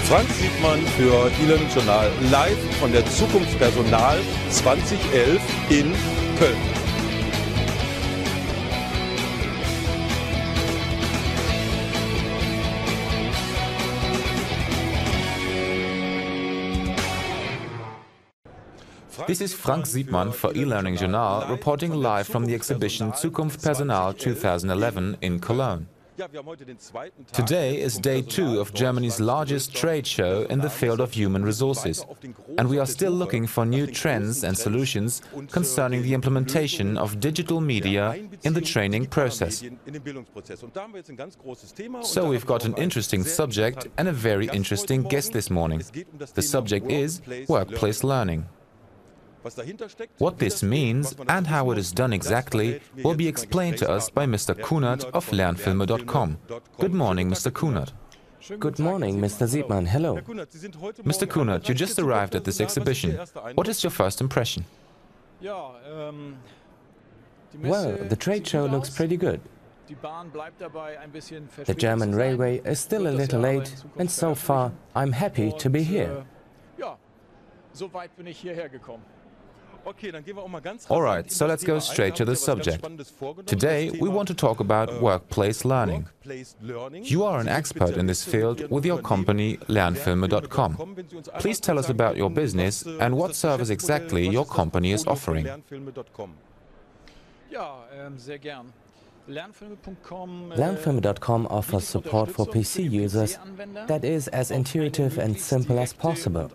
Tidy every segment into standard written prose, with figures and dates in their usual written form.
Frank Siepmann für eLearning Journal live von der Zukunft Personal 2011 in Köln. This is Frank Siepmann for eLearning Journal reporting live from the exhibition Zukunft Personal 2011 in Cologne. Today is day 2 of Germany's largest trade show in the field of human resources, and we are still looking for new trends and solutions concerning the implementation of digital media in the training process. So we've got an interesting subject and a very interesting guest this morning. The subject is workplace learning. What this means and how it is done exactly will be explained to us by Mr. Kunert of Lernfilme.com. Good morning, Mr. Kunert. Good morning, Mr. Siepmann. Hello. Mr. Kunert, you just arrived at this exhibition. What is your first impression? Well, the trade show looks pretty good. The German railway is still a little late, and so far I'm happy to be here. Alright, so let's go straight to the subject. Today we want to talk about workplace learning. You are an expert in this field with your company Lernfilme.com. Please tell us about your business and what service exactly your company is offering. Lernfilme.com offers support for PC users that is as intuitive and simple as possible.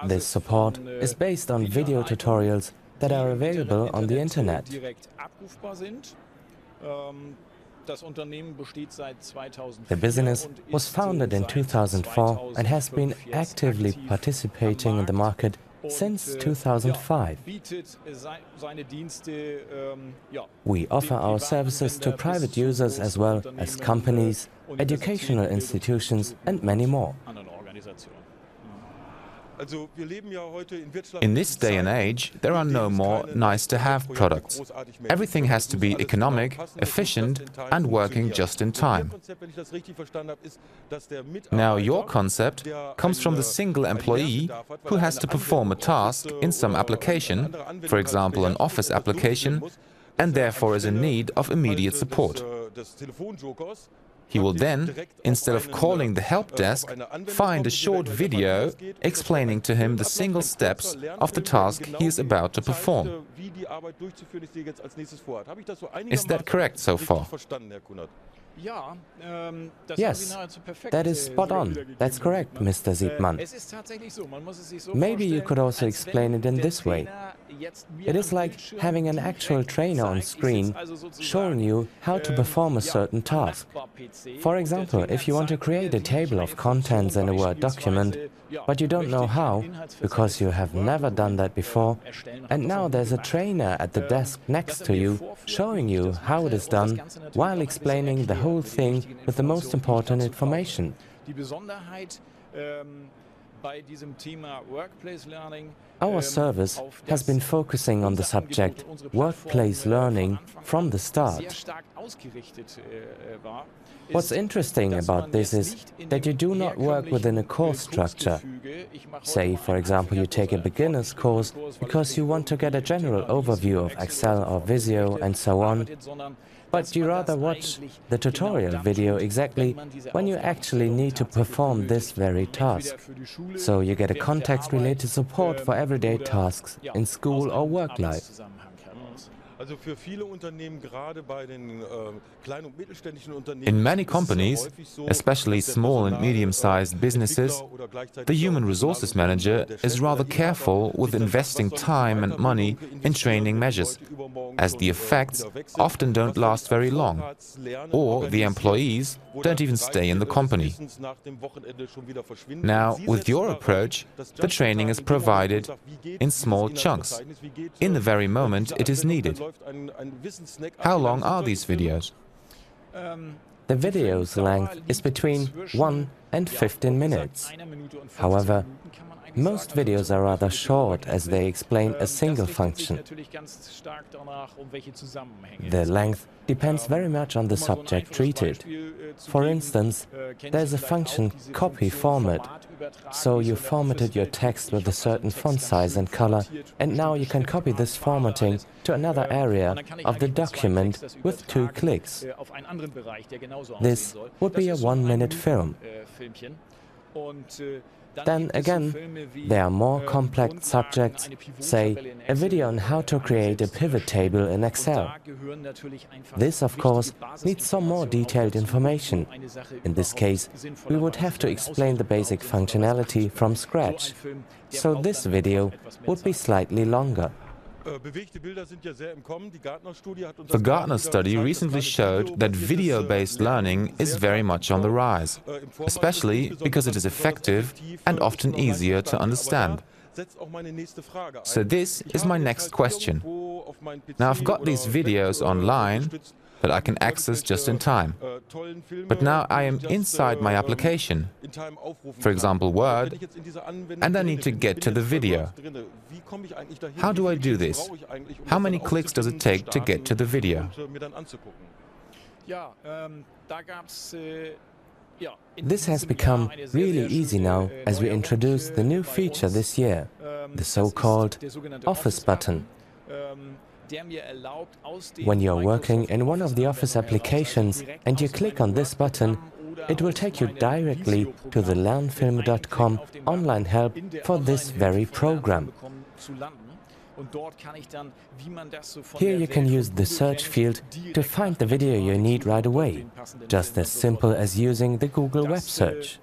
This support is based on video tutorials that are available on the internet. The business was founded in 2004 and has been actively participating in the market since 2005. We offer our services to private users as well as companies, educational institutions and many more. In this day and age, there are no more nice-to-have products. Everything has to be economic, efficient and working just in time. Now, your concept comes from the single employee who has to perform a task in some application, for example an office application, and therefore is in need of immediate support. He will then, instead of calling the help desk, find a short video explaining to him the single steps of the task he is about to perform. Is that correct so far? Yes, that is spot on. That's correct, Mr. Siepmann. Maybe you could also explain it in this way. It is like having an actual trainer on screen showing you how to perform a certain task. For example, if you want to create a table of contents in a Word document, but you don't know how, because you have never done that before, and now there's a trainer at the desk next to you showing you how it is done while explaining the whole thing with the most important information. Our service has been focusing on the subject workplace learning from the start. What's interesting about this is that you do not work within a course structure. Say, for example, you take a beginner's course because you want to get a general overview of Excel or Visio and so on, but you rather watch the tutorial video exactly when you actually need to perform this very task. So you get a context-related support for everyday tasks in school or work life. In many companies, especially small and medium-sized businesses, the human resources manager is rather careful with investing time and money in training measures, as the effects often don't last very long, or the employees don't even stay in the company. Now, with your approach, the training is provided in small chunks, in the very moment it is needed. How long are these videos? The video's length is between 1 and 15 minutes. However, most videos are rather short as they explain a single function. The length depends very much on the subject treated. For instance, there's a function copy format. So you formatted your text with a certain font size and color, and now you can copy this formatting to another area of the document with 2 clicks. This would be a 1-minute film. Then again, there are more complex subjects, say a video on how to create a pivot table in Excel. This, of course, needs some more detailed information. In this case, we would have to explain the basic functionality from scratch. So this video would be slightly longer. The Gartner study recently showed that video-based learning is very much on the rise, especially because it is effective and often easier to understand. So this is my next question. Now I've got these videos online that I can access just in time. But now I am inside my application, for example Word, and I need to get to the video. How do I do this? How many clicks does it take to get to the video? This has become really easy now as we introduced the new feature this year, the so-called Office button. When you're working in one of the Office applications and you click on this button, it will take you directly to the learnfilme.com online help for this very program. Here you can use the search field to find the video you need right away, just as simple as using the Google web search.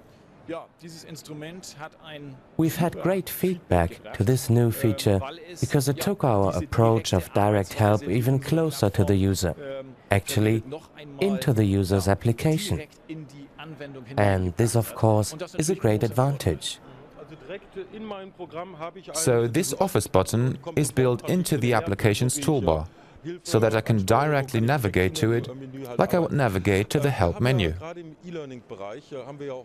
We've had great feedback to this new feature because it took our approach of direct help even closer to the user, actually into the user's application. And this, of course, is a great advantage. So this Office button is built into the application's toolbar, so that I can directly navigate to it like I would navigate to the help menu.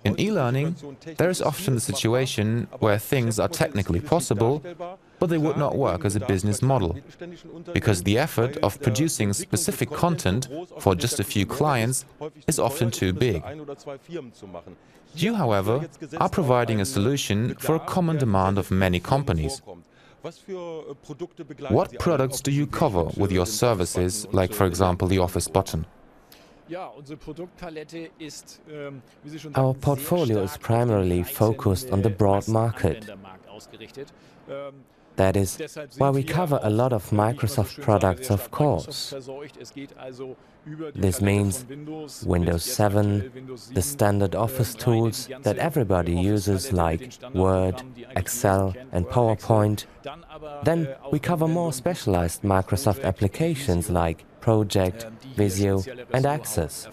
In e-learning, there is often the situation where things are technically possible, but they would not work as a business model, because the effort of producing specific content for just a few clients is often too big. You, however, are providing a solution for a common demand of many companies. What products do you cover with your services, like for example the Office button? Our portfolio is primarily focused on the broad market. That is why we cover a lot of Microsoft products, of course. This means Windows 7, the standard Office tools that everybody uses like Word, Excel and PowerPoint. Then we cover more specialized Microsoft applications like Project, Visio and Access.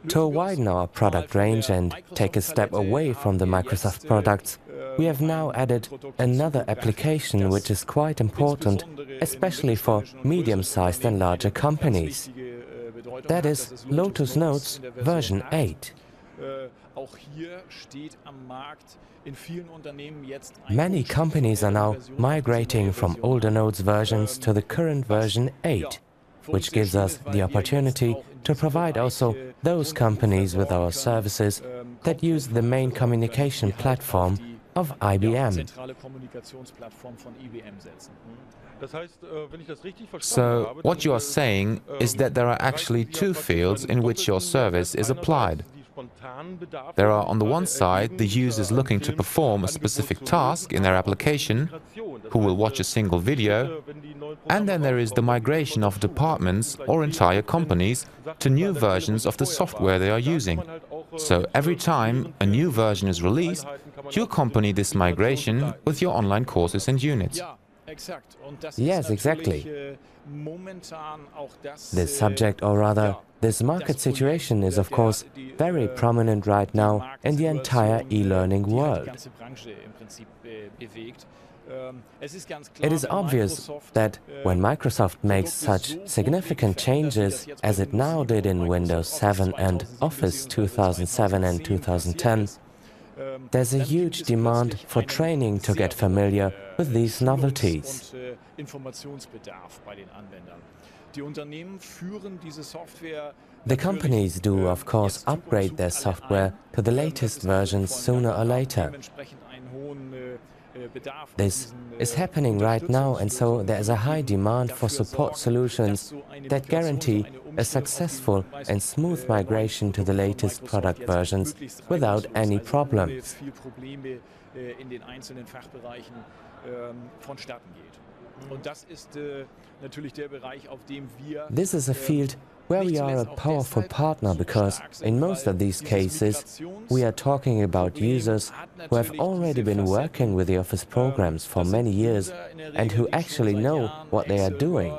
To widen our product range and take a step away from the Microsoft products, we have now added another application which is quite important, especially for medium-sized and larger companies. That is Lotus Notes version 8. Many companies are now migrating from older Notes versions to the current version 8, which gives us the opportunity to provide also those companies with our services that use the main communication platform of IBM. So, what you are saying is that there are actually 2 fields in which your service is applied. There are, on the one side, the users looking to perform a specific task in their application, who will watch a single video, and then there is the migration of departments or entire companies to new versions of the software they are using. So every time a new version is released, you accompany this migration with your online courses and units. Yes, exactly. This subject, or rather, this market situation is of course very prominent right now in the entire e-learning world. It is obvious that when Microsoft makes such significant changes as it now did in Windows 7 and Office 2007 and 2010, there's a huge demand for training to get familiar with these novelties. The companies do, of course, upgrade their software to the latest versions sooner or later. This is happening right now, and so there is a high demand for support solutions that guarantee a successful and smooth migration to the latest product versions without any problems. This is a field where we are a powerful partner because, in most of these cases, we are talking about users who have already been working with the Office programs for many years and who actually know what they are doing.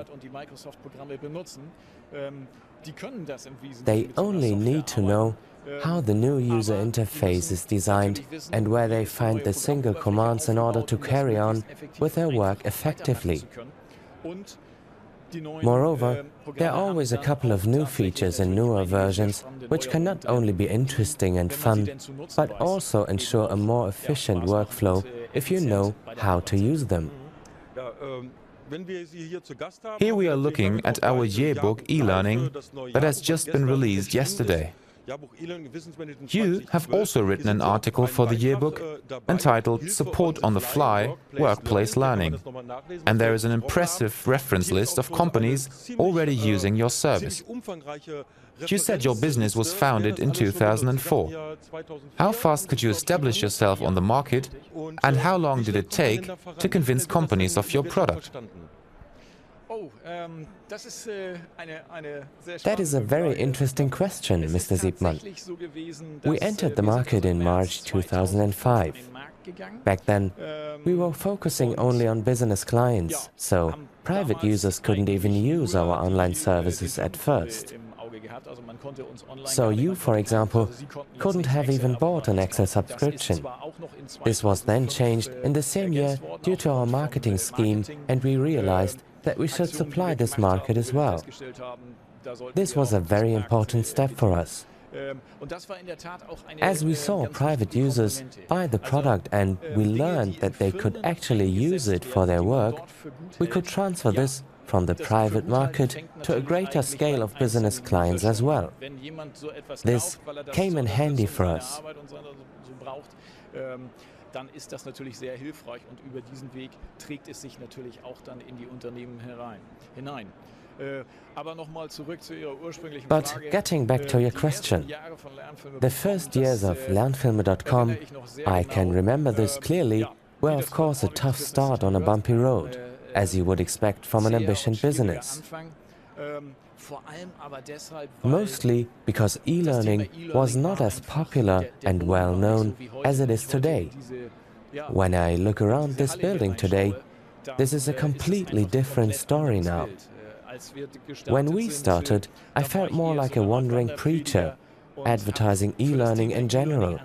They only need to know how the new user interface is designed and where they find the single commands in order to carry on with their work effectively. Moreover, there are always a couple of new features in newer versions which can not only be interesting and fun, but also ensure a more efficient workflow if you know how to use them. Here we are looking at our yearbook eLearning that has just been released yesterday. You have also written an article for the yearbook entitled Support on the Fly Workplace Learning, and there is an impressive reference list of companies already using your service. You said your business was founded in 2004. How fast could you establish yourself on the market, and how long did it take to convince companies of your product? That is a very interesting question, Mr. Siepmann. We entered the market in March 2005. Back then, we were focusing only on business clients, so private users couldn't even use our online services at first. So you, for example, couldn't have even bought an Excel subscription. This was then changed in the same year due to our marketing scheme, and we realized that we should supply this market as well. This was a very important step for us. As we saw private users buy the product and we learned that they could actually use it for their work, we could transfer this from the private market to a greater scale of business clients as well. This came in handy for us. Dann ist das natürlich sehr hilfreich und über diesen Weg trägt es sich natürlich auch dann in die Unternehmen hinein. But getting back to your question, the first years of Lernfilme.com, I can remember this clearly, were of course a tough start on a bumpy road, as you would expect from an ambitious business. Mostly because e-learning was not as popular and well known as it is today. When I look around this building today, this is a completely different story now. When we started, I felt more like a wandering preacher, advertising e-learning in general,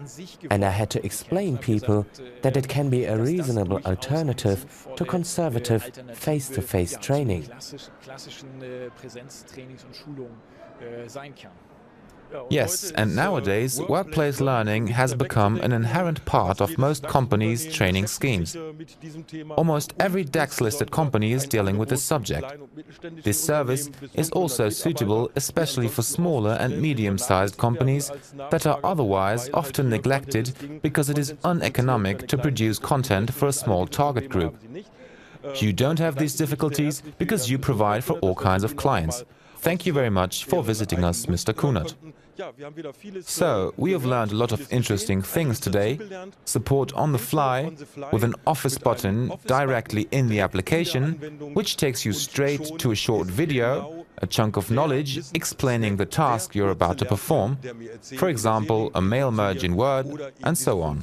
and I had to explain people that it can be a reasonable alternative to conservative face-to-face training. Yes, and nowadays workplace learning has become an inherent part of most companies' training schemes. Almost every DAX-listed company is dealing with this subject. This service is also suitable especially for smaller and medium-sized companies that are otherwise often neglected because it is uneconomic to produce content for a small target group. You don't have these difficulties because you provide for all kinds of clients. Thank you very much for visiting us, Mr. Kunert. So, we have learned a lot of interesting things today. Support on the fly, with an Office button directly in the application, which takes you straight to a short video, a chunk of knowledge explaining the task you're about to perform, for example, a mail merge in Word, and so on.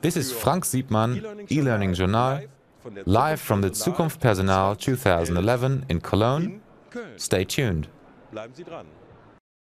This is Frank Siepmann, eLearning Journal, live from the Zukunft Personal 2011 in Cologne. Stay tuned. Bleiben Sie dran.